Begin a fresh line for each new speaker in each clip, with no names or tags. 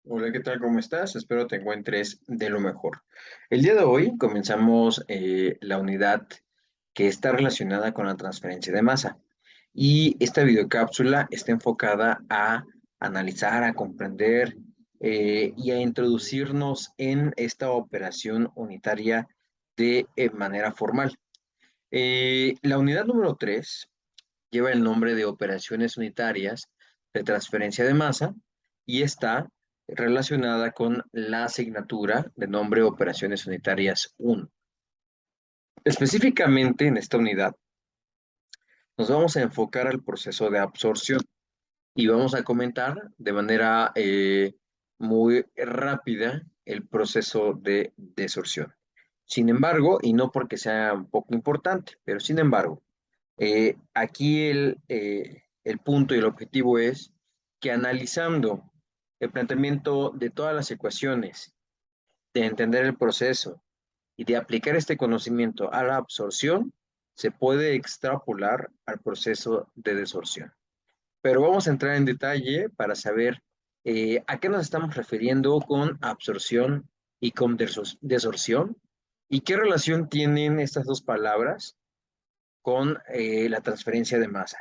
Hola, ¿qué tal? ¿Cómo estás? Espero te encuentres de lo mejor. El día de hoy comenzamos la unidad que está relacionada con la transferencia de masa. Y esta videocápsula está enfocada a analizar, a comprender y a introducirnos en esta operación unitaria de manera formal. La unidad número 3 lleva el nombre de operaciones unitarias de transferencia de masa y está relacionada con la asignatura de nombre Operaciones Unitarias 1. Específicamente en esta unidad nos vamos a enfocar al proceso de absorción y vamos a comentar de manera muy rápida el proceso de desorción. Sin embargo, y no porque sea un poco importante, pero sin embargo, aquí el punto y el objetivo es que analizando el planteamiento de todas las ecuaciones, de entender el proceso y de aplicar este conocimiento a la absorción, se puede extrapolar al proceso de desorción. Pero vamos a entrar en detalle para saber a qué nos estamos refiriendo con absorción y con desorción y qué relación tienen estas dos palabras con la transferencia de masa.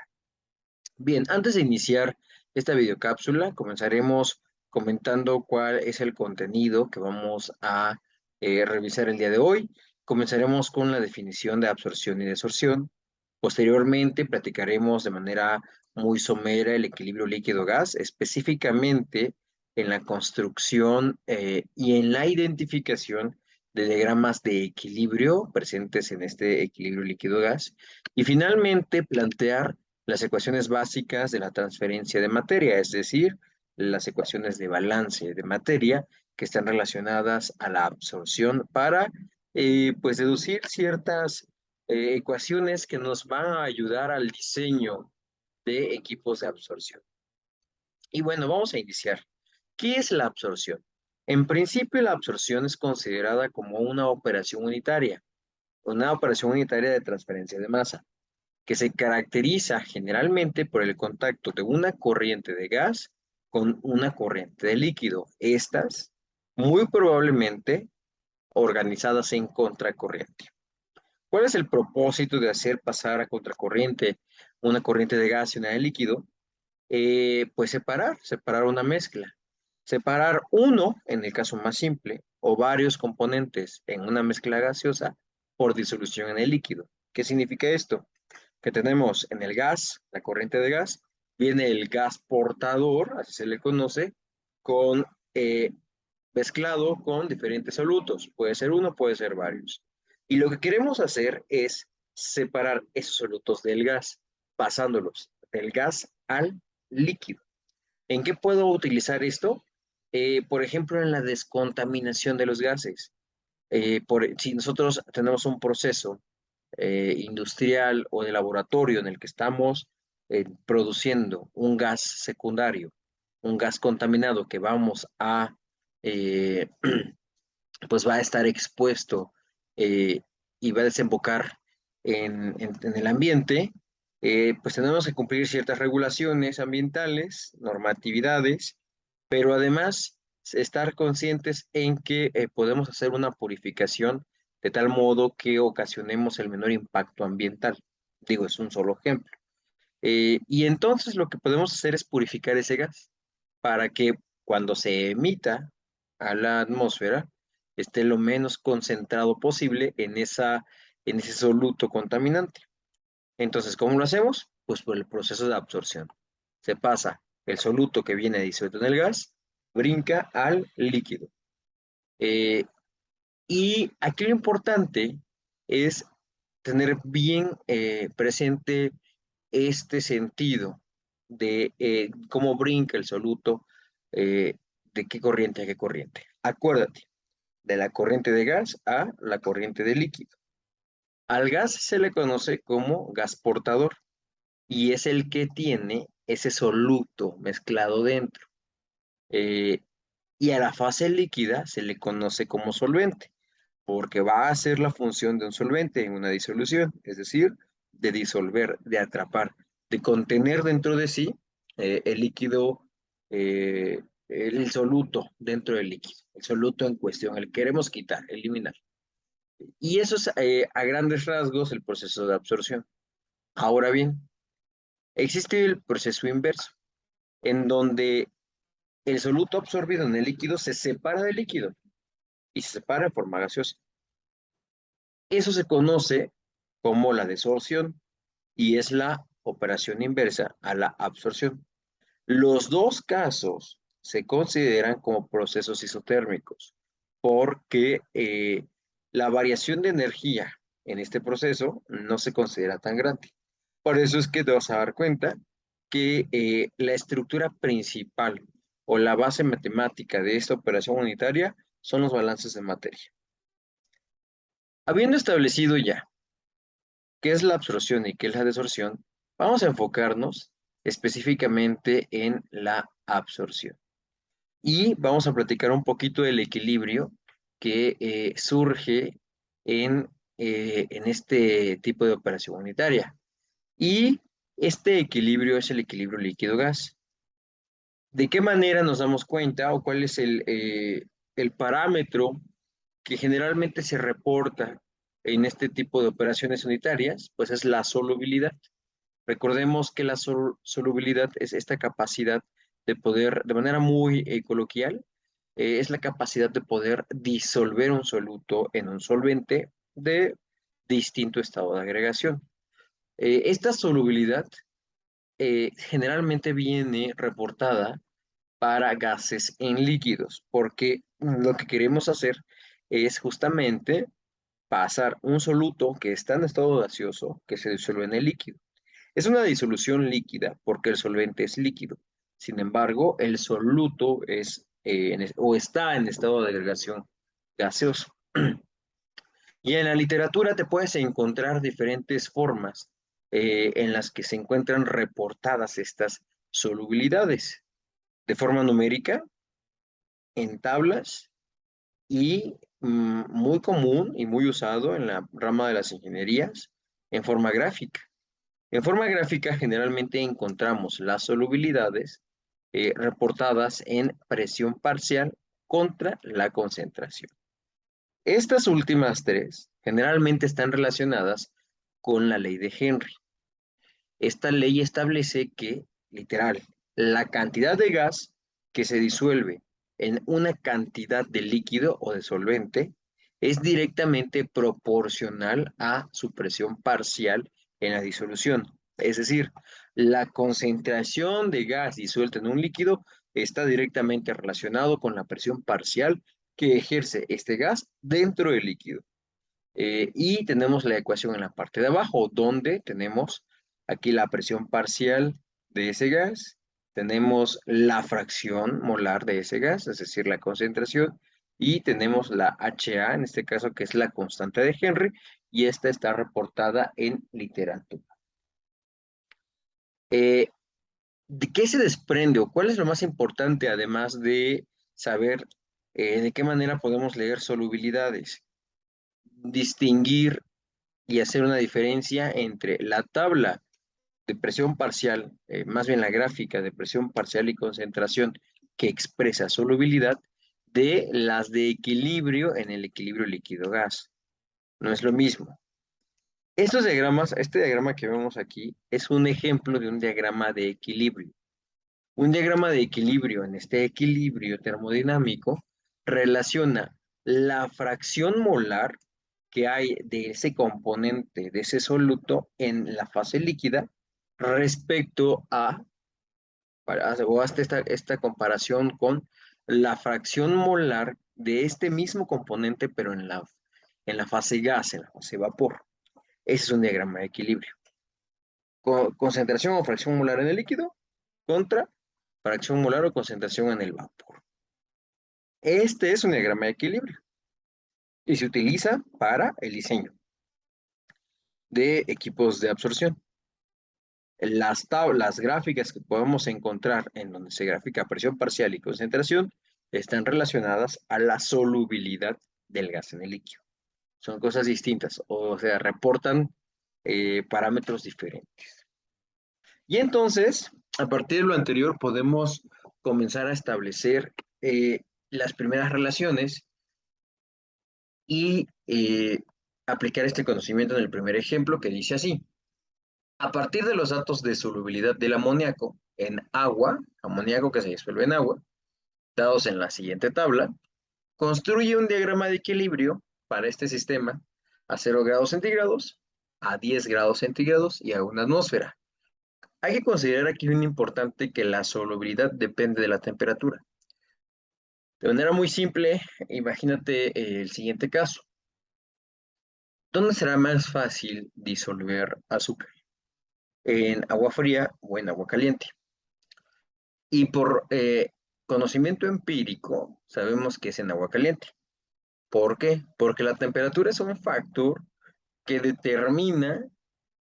Bien, antes de iniciar esta videocápsula, comenzaremos comentando cuál es el contenido que vamos a revisar el día de hoy. Comenzaremos con la definición de absorción y desorción. Posteriormente, platicaremos de manera muy somera el equilibrio líquido-gas, específicamente en la construcción y en la identificación de diagramas de equilibrio presentes en este equilibrio líquido-gas. Y finalmente, plantear las ecuaciones básicas de la transferencia de materia, es decir, las ecuaciones de balance de materia que están relacionadas a la absorción para pues deducir ciertas ecuaciones que nos van a ayudar al diseño de equipos de absorción. Y bueno, vamos a iniciar. ¿Qué es la absorción? En principio, la absorción es considerada como una operación unitaria de transferencia de masa que se caracteriza generalmente por el contacto de una corriente de gas con una corriente de líquido. Estas, muy probablemente, organizadas en contracorriente. ¿Cuál es el propósito de hacer pasar a contracorriente una corriente de gas y una de líquido? Pues separar una mezcla. Separar uno, en el caso más simple, o varios componentes en una mezcla gaseosa por disolución en el líquido. ¿Qué significa esto? Que tenemos en el gas, la corriente de gas, viene el gas portador, así se le conoce, con mezclado con diferentes solutos. Puede ser uno, puede ser varios. Y lo que queremos hacer es separar esos solutos del gas, pasándolos del gas al líquido. ¿En qué puedo utilizar esto? Por ejemplo, en la descontaminación de los gases. Si nosotros tenemos un proceso industrial o de laboratorio en el que estamos produciendo un gas secundario, un gas contaminado que vamos a, eh, pues va a estar expuesto eh, y va a desembocar en el ambiente, pues tenemos que cumplir ciertas regulaciones ambientales, normatividades, pero además estar conscientes en que podemos hacer una purificación de tal modo que ocasionemos el menor impacto ambiental. Digo, es un solo ejemplo. Y entonces lo que podemos hacer es purificar ese gas para que cuando se emita a la atmósfera esté lo menos concentrado posible en ese soluto contaminante. Entonces, ¿cómo lo hacemos? Pues por el proceso de absorción. Se pasa el soluto que viene disuelto en el gas, brinca al líquido. Eh, y aquí lo importante es tener bien presente este sentido de cómo brinca el soluto, eh, de qué corriente a qué corriente. Acuérdate, de la corriente de gas a la corriente de líquido. Al gas se le conoce como gas portador y es el que tiene ese soluto mezclado dentro. Eh, y a la fase líquida se le conoce como solvente, porque va a hacer la función de un solvente en una disolución, es decir, de disolver, de atrapar, de contener dentro de sí el líquido el soluto dentro del líquido, el soluto en cuestión, el que queremos quitar, eliminar. Y eso es a grandes rasgos el proceso de absorción. Ahora bien, existe el proceso inverso, en donde el soluto absorbido en el líquido se separa del líquido y se separa en forma gaseosa. Eso se conoce como la desorción y es la operación inversa a la absorción. Los dos casos se consideran como procesos isotérmicos porque la variación de energía en este proceso no se considera tan grande. Por eso es que te vas a dar cuenta que la estructura principal o la base matemática de esta operación unitaria son los balances de materia. Habiendo establecido ya qué es la absorción y qué es la desorción, vamos a enfocarnos específicamente en la absorción. Y vamos a platicar un poquito del equilibrio que surge en este tipo de operación unitaria. Y este equilibrio es el equilibrio líquido-gas. ¿De qué manera nos damos cuenta o cuál es el parámetro que generalmente se reporta en este tipo de operaciones unitarias? Pues es la solubilidad. Recordemos que la solubilidad es esta capacidad de poder, de manera muy coloquial, es la capacidad de poder disolver un soluto en un solvente de distinto estado de agregación. Esta solubilidad generalmente viene reportada para gases en líquidos, porque lo que queremos hacer es justamente pasar un soluto que está en estado gaseoso, que se disuelve en el líquido. Es una disolución líquida porque el solvente es líquido. Sin embargo, el soluto es o está en estado de agregación gaseoso. Y en la literatura te puedes encontrar diferentes formas en las que se encuentran reportadas estas solubilidades de forma numérica, en tablas y muy común y muy usado en la rama de las ingenierías, en forma gráfica. En forma gráfica generalmente encontramos las solubilidades reportadas en presión parcial contra la concentración. Estas últimas tres generalmente están relacionadas con la ley de Henry. Esta ley establece que, literal, la cantidad de gas que se disuelve en una cantidad de líquido o de solvente es directamente proporcional a su presión parcial en la disolución. Es decir, la concentración de gas disuelto en un líquido está directamente relacionado con la presión parcial que ejerce este gas dentro del líquido. Y tenemos la ecuación en la parte de abajo, donde tenemos aquí la presión parcial de ese gas, tenemos la fracción molar de ese gas, es decir, la concentración, y tenemos la HA, en este caso, que es la constante de Henry, y esta está reportada en literatura. ¿De qué se desprende o cuál es lo más importante, además de saber de qué manera podemos leer solubilidades? Distinguir y hacer una diferencia entre la tabla de presión parcial, más bien la gráfica de presión parcial y concentración que expresa solubilidad, de las de equilibrio en el equilibrio líquido-gas. No es lo mismo. Estos diagramas, este diagrama que vemos aquí, es un ejemplo de un diagrama de equilibrio. Un diagrama de equilibrio, en este equilibrio termodinámico, relaciona la fracción molar que hay de ese componente, de ese soluto en la fase líquida respecto a, o hasta esta comparación con la fracción molar de este mismo componente, pero en la fase gas, en la fase vapor. Ese es un diagrama de equilibrio. Concentración o fracción molar en el líquido contra fracción molar o concentración en el vapor. Este es un diagrama de equilibrio y se utiliza para el diseño de equipos de absorción. Las tablas gráficas que podemos encontrar en donde se grafica presión parcial y concentración están relacionadas a la solubilidad del gas en el líquido. Son cosas distintas, o sea, reportan parámetros diferentes. Y entonces, a partir de lo anterior, podemos comenzar a establecer las primeras relaciones y aplicar este conocimiento en el primer ejemplo que dice así. A partir de los datos de solubilidad del amoníaco en agua, amoníaco que se disuelve en agua, dados en la siguiente tabla, construye un diagrama de equilibrio para este sistema a 0 grados centígrados, a 10 grados centígrados y a una atmósfera. Hay que considerar aquí un importante que la solubilidad depende de la temperatura. De manera muy simple, imagínate el siguiente caso. ¿Dónde será más fácil disolver azúcar? ¿En agua fría o en agua caliente? Y por conocimiento empírico, sabemos que es en agua caliente. ¿Por qué? Porque la temperatura es un factor que determina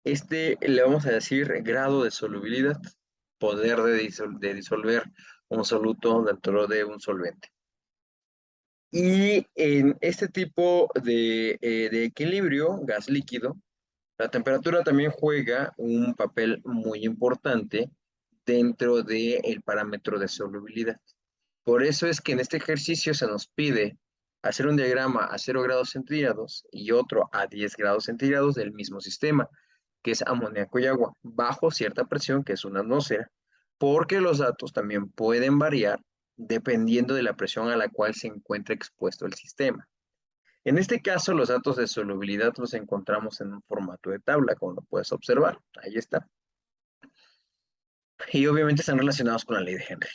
le vamos a decir, grado de solubilidad, poder de disolver un soluto dentro de un solvente. Y en este tipo de equilibrio gas líquido, la temperatura también juega un papel muy importante dentro del parámetro de solubilidad. Por eso es que en este ejercicio se nos pide hacer un diagrama a 0 grados centígrados y otro a 10 grados centígrados del mismo sistema, que es amoníaco y agua, bajo cierta presión, que es una atmósfera, porque los datos también pueden variar dependiendo de la presión a la cual se encuentra expuesto el sistema. En este caso, los datos de solubilidad los encontramos en un formato de tabla, como lo puedes observar. Ahí está. Y obviamente están relacionados con la ley de Henry.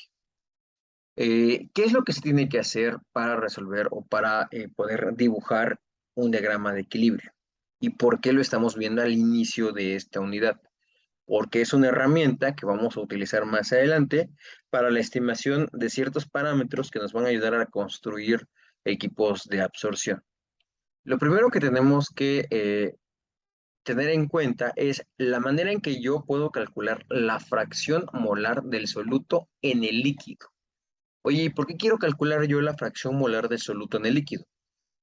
¿Qué es lo que se tiene que hacer para resolver o para poder dibujar un diagrama de equilibrio? ¿Y por qué lo estamos viendo al inicio de esta unidad? Porque es una herramienta que vamos a utilizar más adelante para la estimación de ciertos parámetros que nos van a ayudar a construir equipos de absorción. Lo primero que tenemos que tener en cuenta es la manera en que yo puedo calcular la fracción molar del soluto en el líquido. Oye, ¿y por qué quiero calcular yo la fracción molar del soluto en el líquido?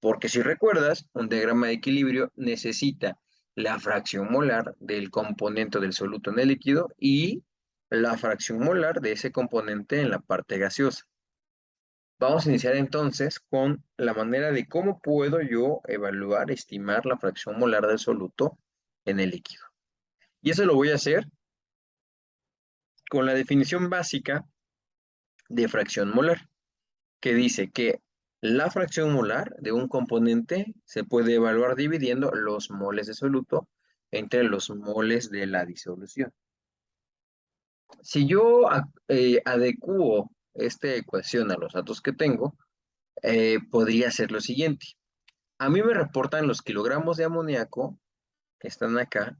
Porque si recuerdas, un diagrama de equilibrio necesita la fracción molar del componente del soluto en el líquido y la fracción molar de ese componente en la parte gaseosa. Vamos a iniciar entonces con la manera de cómo puedo yo evaluar, estimar la fracción molar del soluto en el líquido. Y eso lo voy a hacer con la definición básica de fracción molar, que dice que la fracción molar de un componente se puede evaluar dividiendo los moles de soluto entre los moles de la disolución. Si yo adecuo esta ecuación a los datos que tengo, podría ser lo siguiente. A mí me reportan los kilogramos de amoníaco que están acá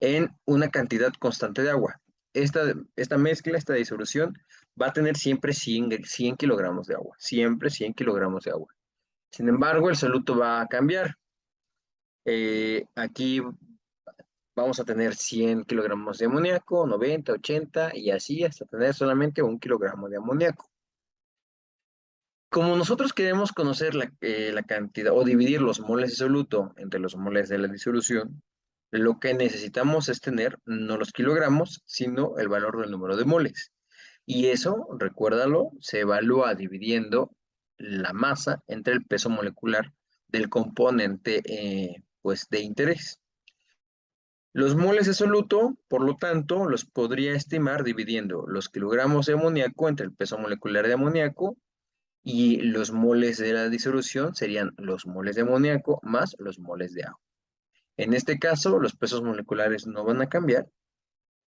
en una cantidad constante de agua. Esta mezcla, esta disolución, va a tener siempre 100 kilogramos de agua. Siempre 100 kilogramos de agua. Sin embargo, el soluto va a cambiar. Aquí vamos a tener 100 kilogramos de amoníaco, 90, 80 y así hasta tener solamente 1 kilogramo de amoníaco. Como nosotros queremos conocer la cantidad o dividir los moles de soluto entre los moles de la disolución, lo que necesitamos es tener no los kilogramos, sino el valor del número de moles. Y eso, recuérdalo, se evalúa dividiendo la masa entre el peso molecular del componente pues, de interés. Los moles de soluto, por lo tanto, los podría estimar dividiendo los kilogramos de amoníaco entre el peso molecular de amoníaco y los moles de la disolución serían los moles de amoníaco más los moles de agua. En este caso, los pesos moleculares no van a cambiar.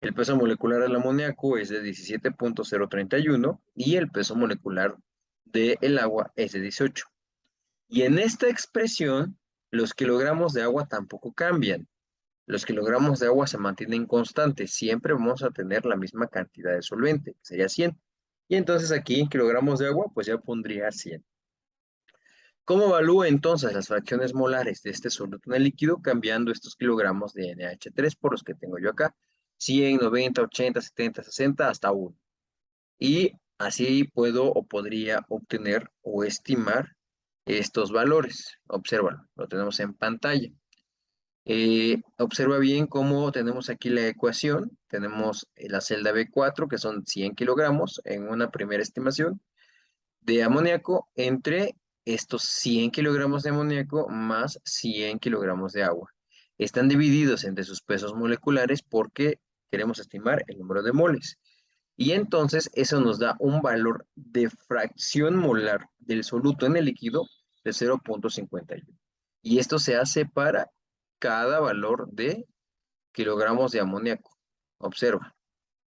El peso molecular del amoníaco es de 17.031 y el peso molecular del agua es de 18. Y en esta expresión, los kilogramos de agua tampoco cambian. Los kilogramos de agua se mantienen constantes. Siempre vamos a tener la misma cantidad de solvente, que sería 100. Y entonces aquí en kilogramos de agua, pues ya pondría 100. ¿Cómo evalúo entonces las fracciones molares de este soluto en el líquido cambiando estos kilogramos de NH3 por los que tengo yo acá? 100, 90, 80, 70, 60, hasta 1. Y así puedo o podría obtener o estimar estos valores. Obsérvalo, lo tenemos en pantalla. Observa bien cómo tenemos aquí la ecuación. Tenemos la celda B4, que son 100 kilogramos en una primera estimación de amoníaco entre estos 100 kilogramos de amoníaco más 100 kilogramos de agua. Están divididos entre sus pesos moleculares porque queremos estimar el número de moles. Y entonces eso nos da un valor de fracción molar del soluto en el líquido de 0,51. Y esto se hace para cada valor de kilogramos de amoníaco. Observa,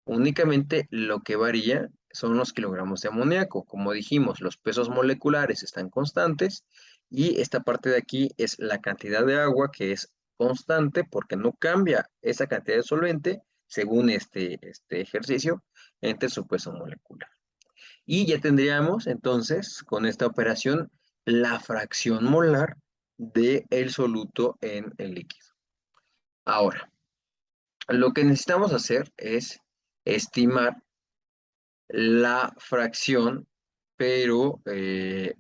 únicamente lo que varía son los kilogramos de amoníaco. Como dijimos, los pesos moleculares están constantes y esta parte de aquí es la cantidad de agua que es constante porque no cambia esa cantidad de solvente según este ejercicio entre su peso molecular. Y ya tendríamos entonces con esta operación la fracción molar del soluto en el líquido. Ahora, lo que necesitamos hacer es estimar la fracción, pero de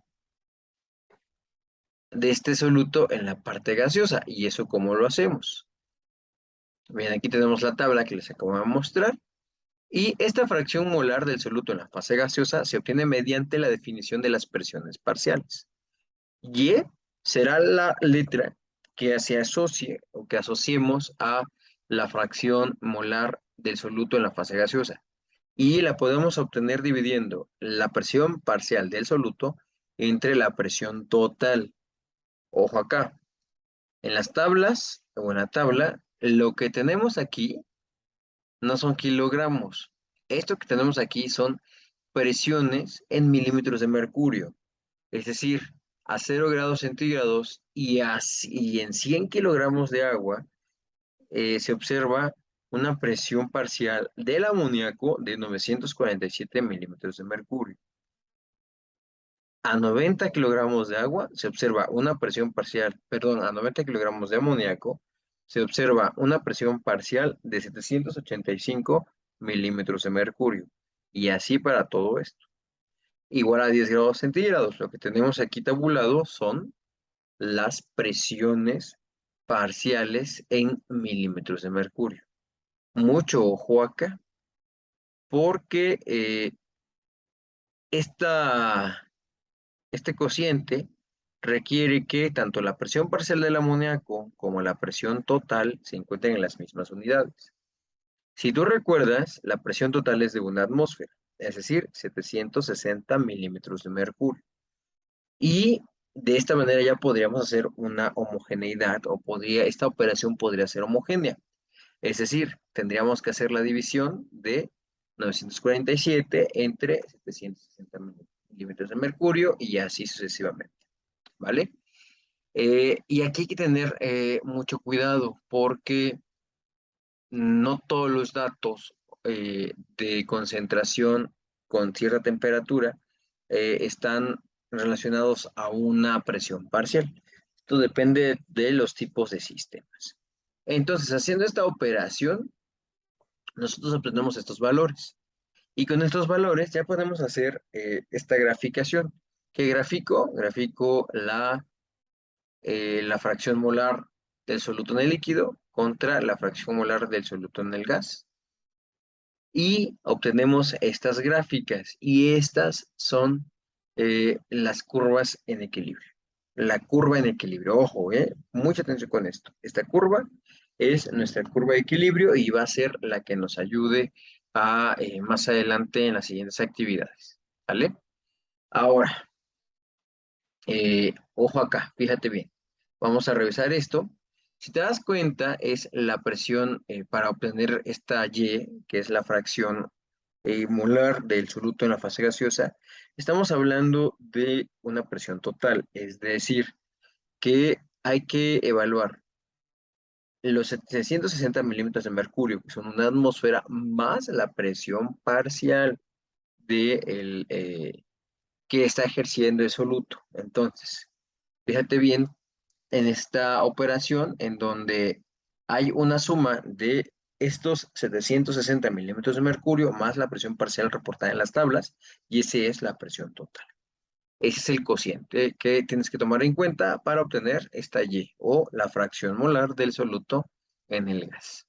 este soluto en la parte gaseosa. ¿Y eso cómo lo hacemos? Bien, aquí tenemos la tabla que les acabo de mostrar. Y esta fracción molar del soluto en la fase gaseosa se obtiene mediante la definición de las presiones parciales. Y será la letra que se asocie o que asociemos a la fracción molar del soluto en la fase gaseosa. Y la podemos obtener dividiendo la presión parcial del soluto entre la presión total. Ojo acá, en las tablas o en la tabla, lo que tenemos aquí no son kilogramos. Esto que tenemos aquí son presiones en milímetros de mercurio. Es decir, a 0 grados centígrados y en 100 kilogramos de agua se observa una presión parcial del amoníaco de 947 milímetros de mercurio. A 90 kilogramos de agua se observa una presión parcial, perdón, a 90 kilogramos de amoníaco se observa una presión parcial de 785 milímetros de mercurio. Y así para todo esto. Igual a 10 grados centígrados. Lo que tenemos aquí tabulado son las presiones parciales en milímetros de mercurio. Mucho ojo acá, porque este cociente requiere que tanto la presión parcial del amoníaco como la presión total se encuentren en las mismas unidades. Si tú recuerdas, la presión total es de una atmósfera, es decir, 760 milímetros de mercurio. Y de esta manera ya podríamos hacer una homogeneidad o esta operación podría ser homogénea. Es decir, tendríamos que hacer la división de 947 entre 760 milímetros de mercurio y así sucesivamente, ¿vale? Y aquí hay que tener mucho cuidado porque no todos los datos de concentración con cierta temperatura están relacionados a una presión parcial. Esto depende de los tipos de sistemas. Entonces, haciendo esta operación, nosotros obtenemos estos valores. Y con estos valores ya podemos hacer esta graficación. ¿Qué grafico? Grafico la fracción molar del soluto en el líquido contra la fracción molar del soluto en el gas. Y obtenemos estas gráficas y estas son las curvas en equilibrio. La curva en equilibrio, ojo, mucha atención con esto. Esta curva es nuestra curva de equilibrio y va a ser la que nos ayude a más adelante en las siguientes actividades, ¿vale? Ahora, ojo acá, fíjate bien. Vamos a revisar esto. Si te das cuenta, es la presión para obtener esta Y, que es la fracción molar del soluto en la fase gaseosa. Estamos hablando de una presión total, es decir, que hay que evaluar los 760 milímetros de mercurio, que son una atmósfera, más la presión parcial que está ejerciendo el soluto. Entonces, fíjate bien en esta operación en donde hay una suma de estos 760 milímetros de mercurio más la presión parcial reportada en las tablas, y esa es la presión total. Ese es el cociente que tienes que tomar en cuenta para obtener esta Y, o la fracción molar del soluto en el gas.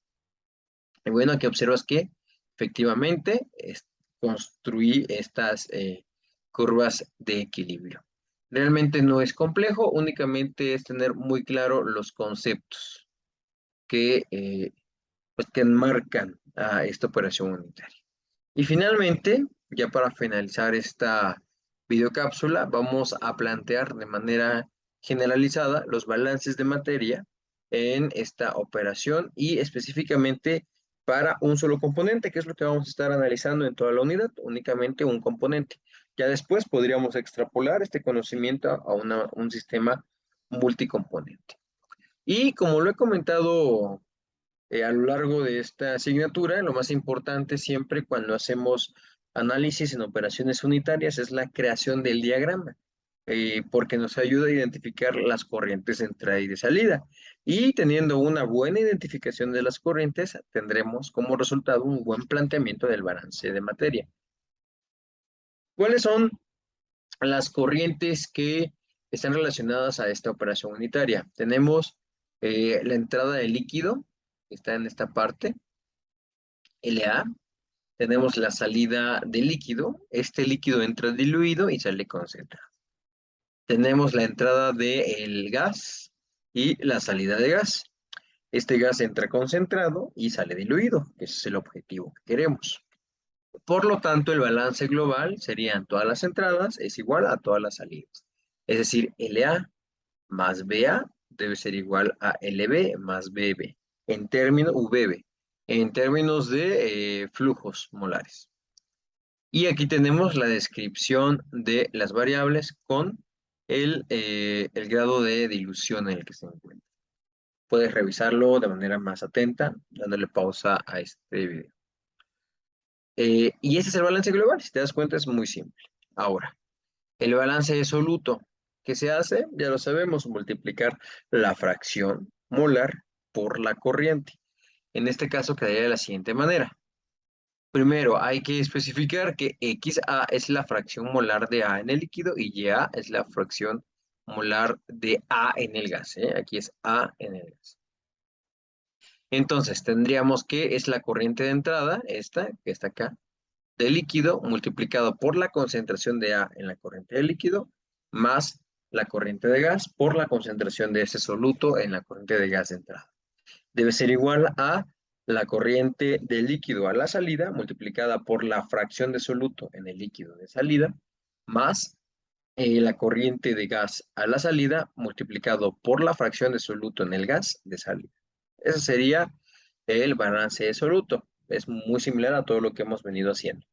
Y bueno, aquí observas que efectivamente construí estas curvas de equilibrio. Realmente no es complejo, únicamente es tener muy claro los conceptos que enmarcan a esta operación unitaria. Y finalmente, ya para finalizar esta videocápsula, vamos a plantear de manera generalizada los balances de materia en esta operación y específicamente para un solo componente, que es lo que vamos a estar analizando en toda la unidad, únicamente un componente. Ya después podríamos extrapolar este conocimiento a un sistema multicomponente. Y como lo he comentado a lo largo de esta asignatura, lo más importante siempre cuando hacemos análisis en operaciones unitarias es la creación del diagrama, porque nos ayuda a identificar las corrientes de entrada y de salida. Y teniendo una buena identificación de las corrientes, tendremos como resultado un buen planteamiento del balance de materia. ¿Cuáles son las corrientes que están relacionadas a esta operación unitaria? Tenemos la entrada de líquido, que está en esta parte, LA. Tenemos la salida de líquido. Este líquido entra diluido y sale concentrado. Tenemos la entrada del gas y la salida de gas. Este gas entra concentrado y sale diluido, que ese es el objetivo que queremos. Por lo tanto, el balance global serían todas las entradas es igual a todas las salidas. Es decir, LA más BA debe ser igual a LB más BB, en términos VB, en términos de flujos molares. Y aquí tenemos la descripción de las variables con el grado de dilución en el que se encuentra. Puedes revisarlo de manera más atenta, dándole pausa a este video. Y ese es el balance global, si te das cuenta es muy simple. Ahora, el balance de soluto, ¿qué se hace? Ya lo sabemos, multiplicar la fracción molar por la corriente. En este caso quedaría de la siguiente manera. Primero, hay que especificar que XA es la fracción molar de A en el líquido y YA es la fracción molar de A en el gas. Aquí es A en el gas. Entonces, tendríamos que es la corriente de entrada, esta, que está acá, del líquido multiplicado por la concentración de A en la corriente de líquido, más la corriente de gas por la concentración de ese soluto en la corriente de gas de entrada. Debe ser igual a la corriente del líquido a la salida multiplicada por la fracción de soluto en el líquido de salida, más la corriente de gas a la salida multiplicado por la fracción de soluto en el gas de salida. Ese sería el balance de soluto. Es muy similar a todo lo que hemos venido haciendo.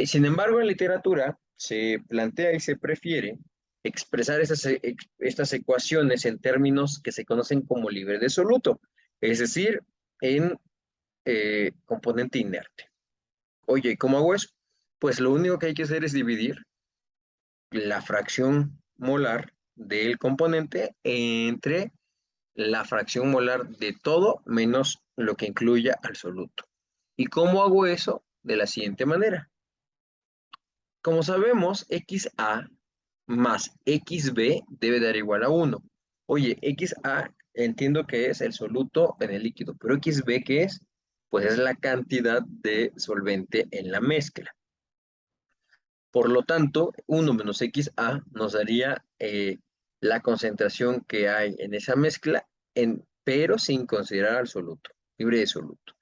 Sin embargo, en literatura se plantea y se prefiere expresar estas ecuaciones en términos que se conocen como libre de soluto, es decir, en componente inerte. Oye, ¿cómo hago eso? Pues lo único que hay que hacer es dividir la fracción molar del componente entre la fracción molar de todo menos lo que incluya al soluto. ¿Y cómo hago eso? De la siguiente manera. Como sabemos, XA más XB debe dar igual a 1. Oye, XA entiendo que es el soluto en el líquido, pero XB, ¿qué es? Pues es la cantidad de solvente en la mezcla. Por lo tanto, 1 menos XA nos daría la concentración que hay en esa mezcla, pero sin considerar al soluto, libre de soluto.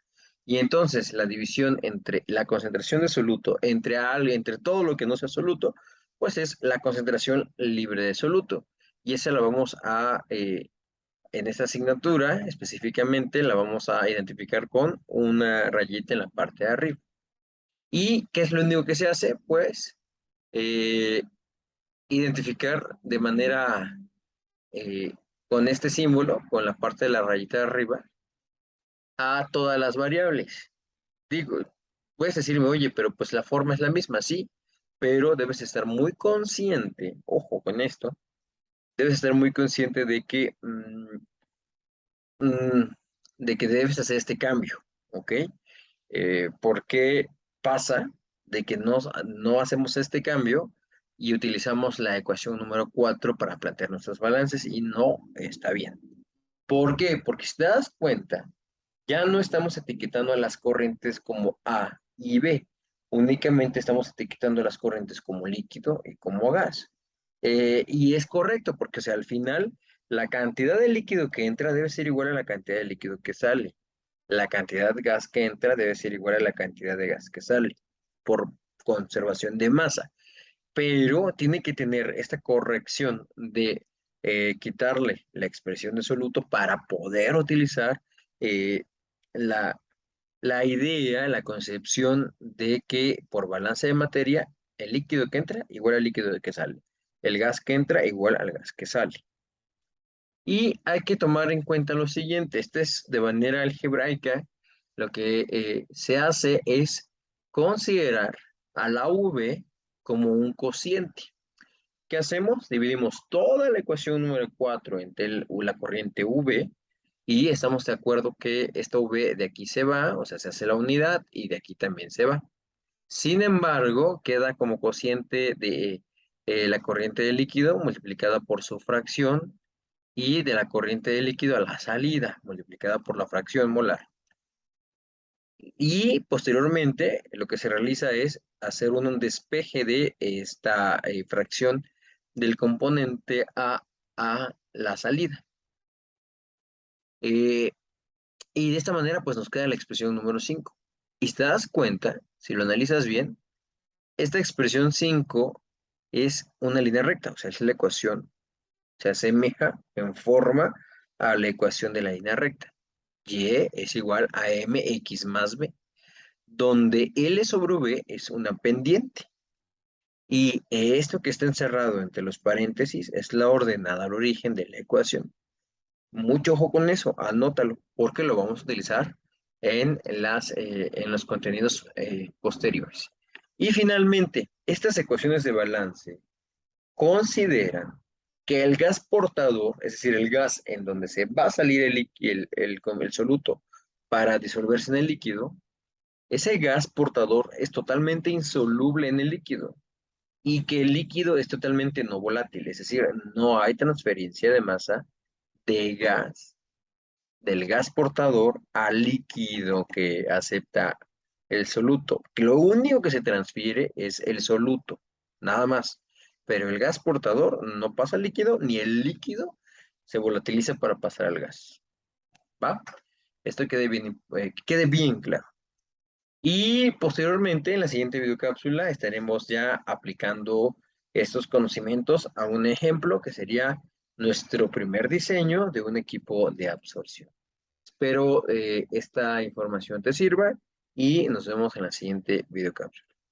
Y entonces la división entre la concentración de soluto entre todo lo que no sea soluto, pues es la concentración libre de soluto. Y esa la vamos a, en esta asignatura específicamente, la vamos a identificar con una rayita en la parte de arriba. ¿Y qué es lo único que se hace? Pues eh, identificar de manera eh, con este símbolo, con la parte de la rayita de arriba, a todas las variables. Digo, puedes decirme, oye, pero pues la forma es la misma, sí, pero debes estar muy consciente, ojo con esto, debes estar muy consciente de que debes hacer este cambio, ¿ok? Porque pasa de que no hacemos este cambio y utilizamos la ecuación número 4 para plantear nuestros balances y no está bien. ¿Por qué? Porque si te das cuenta, ya no estamos etiquetando a las corrientes como A y B, únicamente estamos etiquetando a las corrientes como líquido y como gas. Y es correcto, porque o sea, al final la cantidad de líquido que entra debe ser igual a la cantidad de líquido que sale. La cantidad de gas que entra debe ser igual a la cantidad de gas que sale, por conservación de masa. Pero tiene que tener esta corrección de quitarle la expresión de soluto para poder utilizar eh, la, la idea, la concepción de que por balance de materia, el líquido que entra igual al líquido que sale. El gas que entra igual al gas que sale. Y hay que tomar en cuenta lo siguiente, este es de manera algebraica, lo que se hace es considerar a la V como un cociente. ¿Qué hacemos? Dividimos toda la ecuación número 4 entre la corriente V y estamos de acuerdo que esta V de aquí se va, o sea, se hace la unidad y de aquí también se va. Sin embargo, queda como cociente de la corriente de líquido multiplicada por su fracción y de la corriente de líquido a la salida multiplicada por la fracción molar. Y posteriormente lo que se realiza es hacer un despeje de esta fracción del componente a la salida. Eh, y de esta manera pues nos queda la expresión número 5. Y si te das cuenta, si lo analizas bien, esta expresión 5 es una línea recta, o sea, es la ecuación, se asemeja en forma a la ecuación de la línea recta. Y es igual a mx más b, donde L sobre V es una pendiente. Y esto que está encerrado entre los paréntesis es la ordenada al origen de la ecuación. Mucho ojo con eso, anótalo, porque lo vamos a utilizar en los contenidos posteriores. Y finalmente, estas ecuaciones de balance consideran que el gas portador, es decir, el gas en donde se va a salir el soluto para disolverse en el líquido, ese gas portador es totalmente insoluble en el líquido y que el líquido es totalmente no volátil, es decir, no hay transferencia de masa de gas, del gas portador al líquido que acepta el soluto. Lo único que se transfiere es el soluto, nada más. Pero el gas portador no pasa al líquido, ni el líquido se volatiliza para pasar al gas. ¿Va? Esto quede bien claro. Y posteriormente, en la siguiente videocápsula, estaremos ya aplicando estos conocimientos a un ejemplo que sería nuestro primer diseño de un equipo de absorción. Espero esta información te sirva y nos vemos en la siguiente videocápsula.